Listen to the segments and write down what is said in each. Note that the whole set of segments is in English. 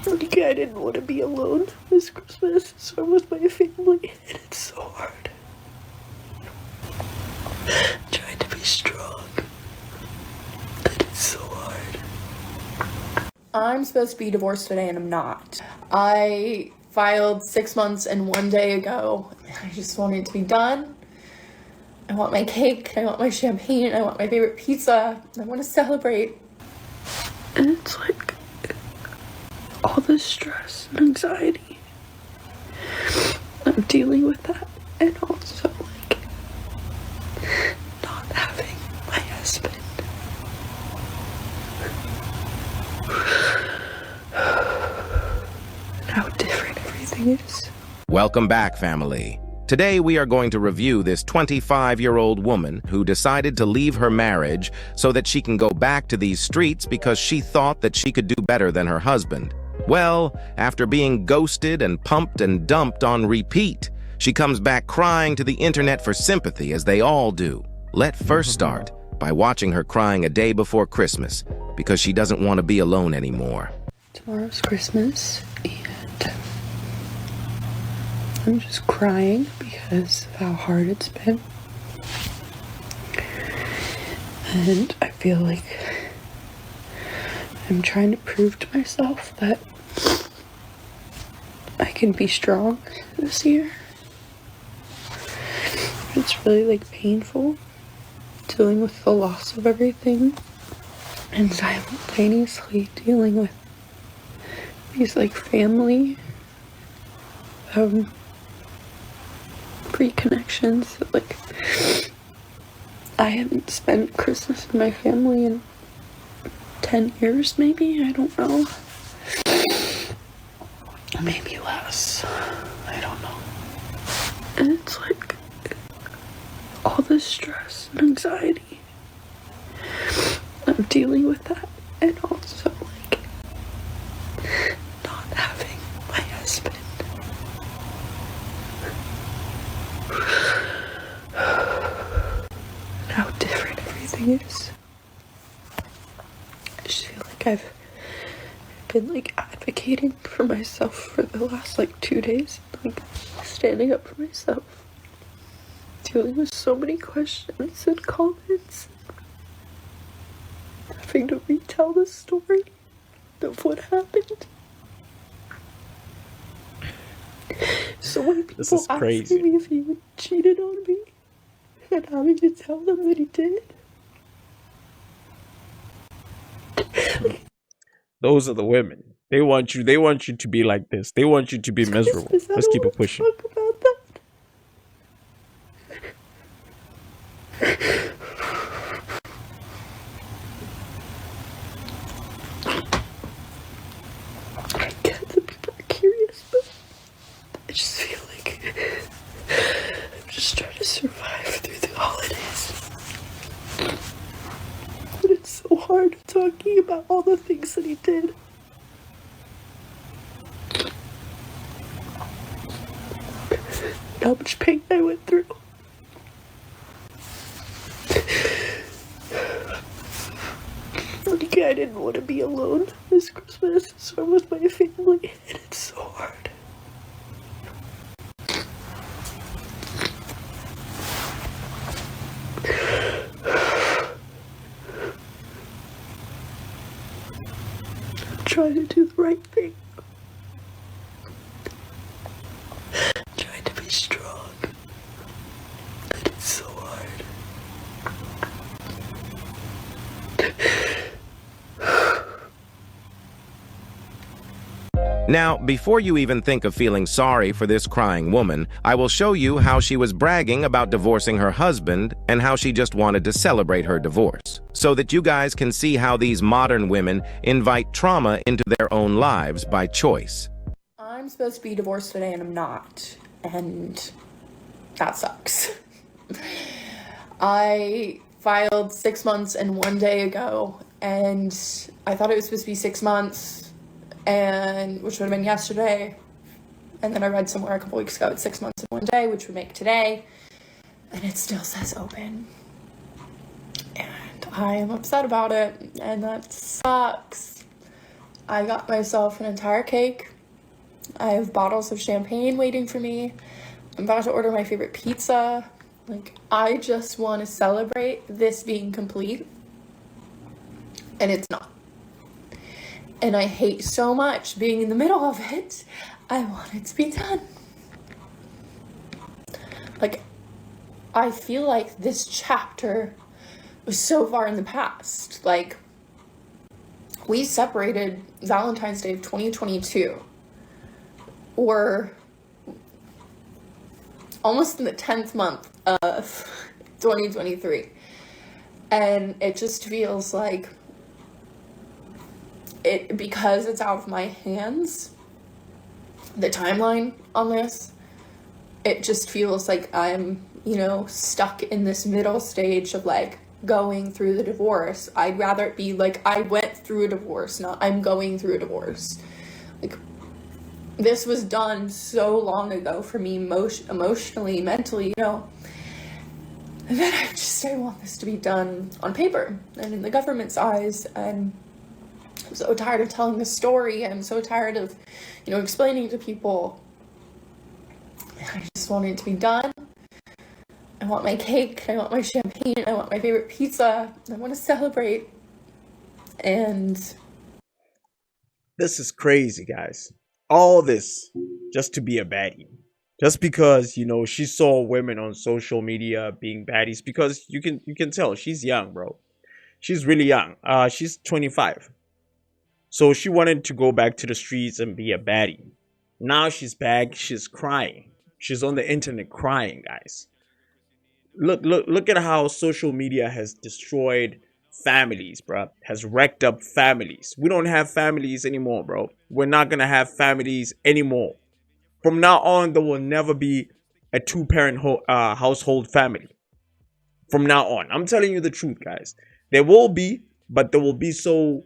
Okay, I didn't want to be alone this Christmas, so I'm with my family, and it's so hard. Trying to be strong, but it's so hard. I'm supposed to be divorced today, and I'm not. I filed 6 months and 1 day ago. I just want it to be done. I want my cake, I want my champagne, I want my favorite pizza, I want to celebrate. And it's like all this stress and anxiety. I'm dealing with that, and also like not having my husband. How different everything is. Welcome back, family. Today we are going to review this 25-year-old woman who decided to leave her marriage so that she can go back to these streets because she thought that she could do better than her husband. Well, after being ghosted and pumped and dumped on repeat, she comes back crying to the internet for sympathy, as they all do. Let's first start by watching her crying a day before Christmas because she doesn't want to be alone anymore. Tomorrow's Christmas, and I'm just crying because of how hard it's been. And I feel like I'm trying to prove to myself that I can be strong this year. It's really like painful dealing with the loss of everything and simultaneously dealing with these like family pre-connections that like I haven't spent Christmas with my family in 10 years maybe, I don't know. Maybe less. I don't know. And it's like all this stress and anxiety. I'm dealing with that, and also like not having my husband. How different everything is. I just feel like I've been like advocating for myself for the last like 2 days, like standing up for myself, dealing with so many questions and comments, having to retell the story of what happened. So many people asking me if he cheated on me and having to tell them that he did. Those are the women. They want you to be like this. They want you to be miserable. Let's keep it pushing. Talk about that. I get that people are curious, but I just feel like I'm just trying to survive through the holidays. But it's so hard talking about all the things that he did. How much pain I went through. Okay, I didn't want to be alone this Christmas, so I'm with my family, and it's so hard. I'm trying to do the right thing. Trying to be strong, but it's so hard. Now, before you even think of feeling sorry for this crying woman, I will show you how she was bragging about divorcing her husband and how she just wanted to celebrate her divorce, so that you guys can see how these modern women invite trauma into their own lives by choice. I'm supposed to be divorced today, and I'm not. And that sucks. I filed 6 months and 1 day ago, and I thought it was supposed to be 6 months, and which would have been yesterday. And then I read somewhere a couple weeks ago it's 6 months and 1 day, which would make today, and it still says open. And I am upset about it, and that sucks. I got myself an entire cake. I have bottles of champagne waiting for me. I'm about to order my favorite pizza. Like, I just want to celebrate this being complete. And it's not. And I hate so much being in the middle of it. I want it to be done. Like, I feel like this chapter was so far in the past. Like, we separated Valentine's Day of 2022. Or almost in the 10th month of 2023. And it just feels like because it's out of my hands, the timeline on this, it just feels like I'm, stuck in this middle stage of like going through the divorce. I'd rather it be like I went through a divorce, not I'm going through a divorce. Like, this was done so long ago for me, emotionally, mentally, And then I want this to be done on paper and in the government's eyes. And I'm so tired of telling the story. I'm so tired of, explaining to people. I just want it to be done. I want my cake. I want my champagne. I want my favorite pizza. I want to celebrate. And This is crazy, guys. All this just to be a baddie. Just because, she saw women on social media being baddies. Because you can tell she's young, bro. She's really young. She's 25. So she wanted to go back to the streets and be a baddie. Now she's back. She's crying. She's on the internet crying, guys. Look at how social media has destroyed families, bro. Has wrecked up families. We don't have families anymore, bro. We're not gonna have families anymore. From now on, there will never be a two-parent household family. From now on, I'm telling you the truth, guys. There will be, but there will be so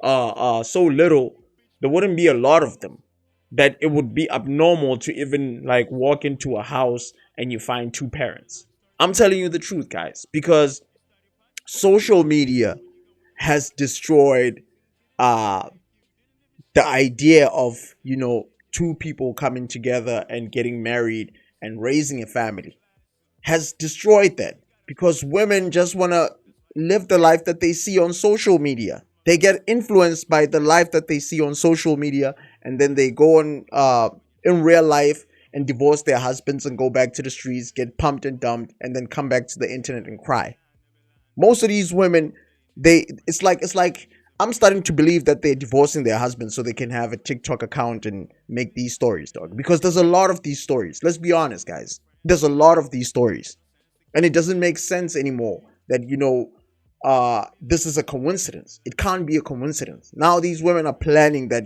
little. There wouldn't be a lot of them that it would be abnormal to even like walk into a house and you find two parents. I'm telling you the truth, guys, because social media has destroyed the idea of two people coming together and getting married and raising a family. Has destroyed that because women just want to live the life that they see on social media. They get influenced by the life that they see on social media, and then they go on in real life and divorce their husbands and go back to the streets, get pumped and dumped, and then come back to the internet and cry. Most of these women, it's like I'm starting to believe that they're divorcing their husbands so they can have a TikTok account and make these stories, dog. Because there's a lot of these stories. Let's be honest, guys. There's a lot of these stories. And it doesn't make sense anymore that, this is a coincidence. It can't be a coincidence. Now these women are planning that,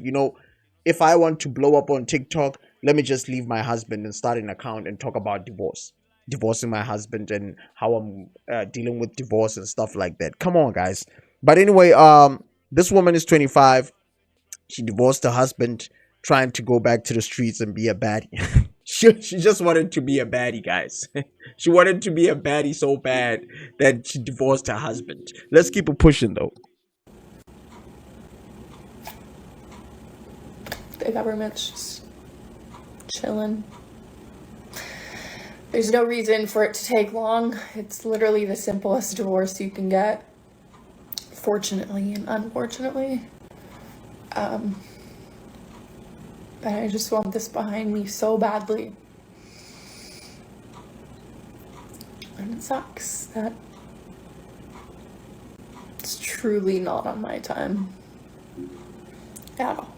if I want to blow up on TikTok, let me just leave my husband and start an account and talk about divorcing my husband and how I'm dealing with divorce and stuff like that. Come on, guys. But anyway, this woman is 25. She divorced her husband, trying to go back to the streets and be a baddie. she just wanted to be a baddie, guys. She wanted to be a baddie so bad that she divorced her husband. Let's keep it pushing, though. the government's just chilling. There's no reason for it to take long. It's literally the simplest divorce you can get, fortunately and unfortunately. But I just want this behind me so badly. And it sucks that it's truly not on my time at all.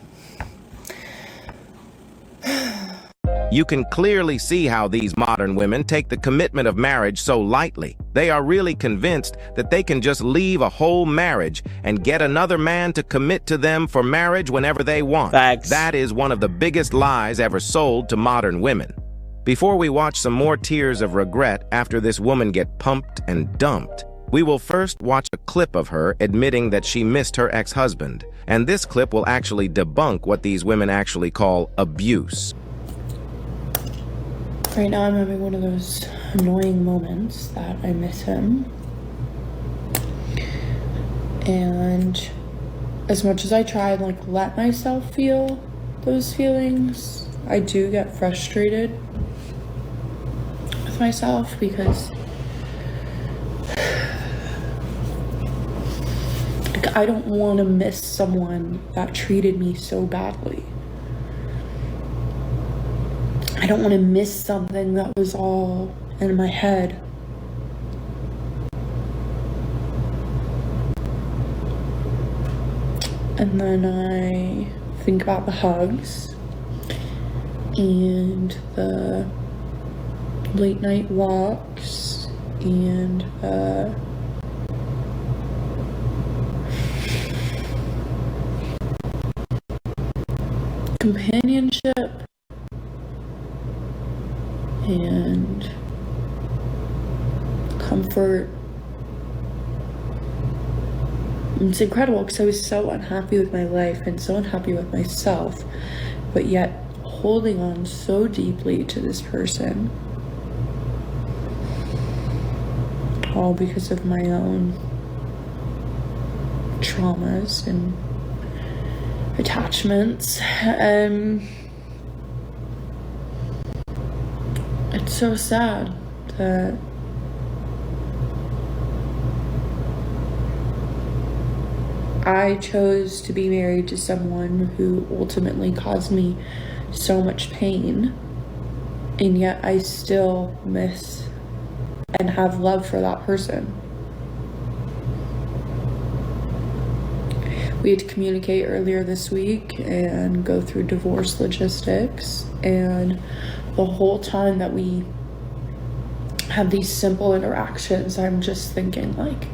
You can clearly see how these modern women take the commitment of marriage so lightly. They are really convinced that they can just leave a whole marriage and get another man to commit to them for marriage whenever they want. Facts. That is one of the biggest lies ever sold to modern women. Before we watch some more tears of regret after this woman get pumped and dumped, we will first watch a clip of her admitting that she missed her ex-husband. And this clip will actually debunk what these women actually call abuse. Right now I'm having one of those annoying moments that I miss him. And as much as I try and like let myself feel those feelings, I do get frustrated with myself because like, I don't want to miss someone that treated me so badly. I don't want to miss something that was all in my head. And then I think about the hugs and the late night walks and companionship and comfort. It's incredible because I was so unhappy with my life and so unhappy with myself, but yet holding on so deeply to this person, all because of my own traumas and attachments. It's so sad that I chose to be married to someone who ultimately caused me so much pain, and yet I still miss and have love for that person. We had to communicate earlier this week and go through divorce logistics, and the whole time that we have these simple interactions, I'm just thinking like,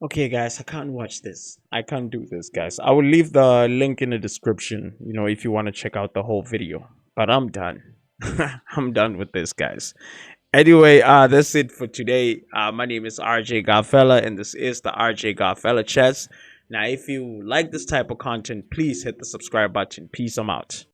Okay, guys, I can't watch this. I can't do this, guys. I will leave the link in the description, if you want to check out the whole video. But I'm done. I'm done with this, guys. Anyway, that's it for today. My name is RJ Godfella, and this is the RJ Godfella Chess. Now, if you like this type of content, please hit the subscribe button. Peace, I'm out.